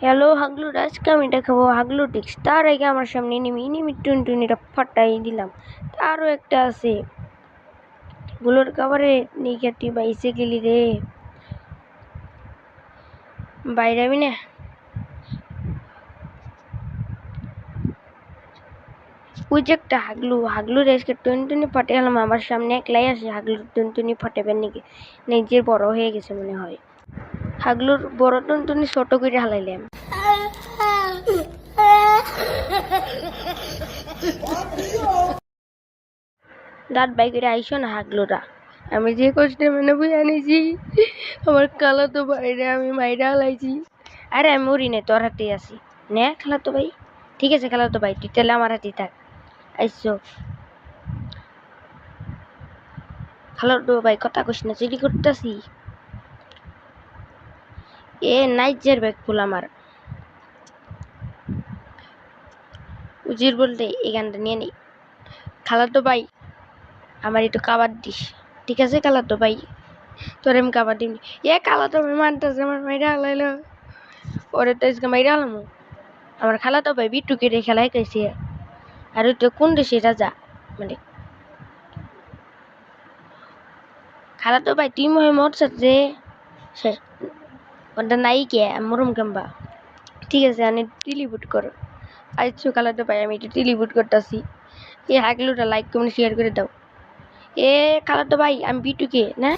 Hello হাগলু, আজকে আমি দেখাবো হাগলু টিক্স। তার আগে আমার সামনে নিমি টুনটুনিটা ফাটাই দিলাম। আরও একটা আছে, গুলোর কাবারে নিকাটি বাইসে গেলি রে, বাইরাবি না। ওই যে একটা হাগলু আজকে টুনটুনি ফাটে গেলাম। আমার সামনে একলাই আসে, হাগলুর টুনটুনি ফাটাবেন নাকি, নিজের বড় হয়ে গেছে মনে হয়। হাগলুর বড় টুনটুনি ছোট করে হালাইলাম। দাঁত বাই করে আইসো না হাগলুরা, আমি যে কষ্টে মানে বই আনিছি আমার কালা তো বাইরে আমি মাইরা হালাইছি। আরে আমি মরি নাই, তোর হাতেই আছি নে খেলা তো ভাই। ঠিক আছে খেলা তো ভাই, তুই তাহলে আমার হাতেই থাক। আইসো খেলা তো ভাই, কথা কইস না, চুরি করতেছি। এ নাইজের ব্যাগ ফুল আমার উজির বলতে এই গানটা নিয়ে নেই। খেলা তো ভাই আমার একটু কাবার দিস, ঠিক আছে খেলা তো ভাই, তোর আমি কাবার দিন। এ কালা তো আমি মানতেছে আমার মাইরা হালাইলো, ওরে তো আজকে মাইরা হালামু। আমার খালা তো ভাই বিট্টুকে রে খেলাই খাইছে। আর ওইটা কোন দেশে রাজা, মানে খালা তো ভাই তুই মনে মরছ যে ওটা নাই কে মরম কেমবা। ঠিক আছে আমি টিলিপুট করো। আইসো খালা তো ভাই, আমি এটা টিলিপুট করতেছি। এ হাগলুটা লাইক কমেন্ট শেয়ার করে দাও। এ খালা তো ভাই আমি বিট্টুকে না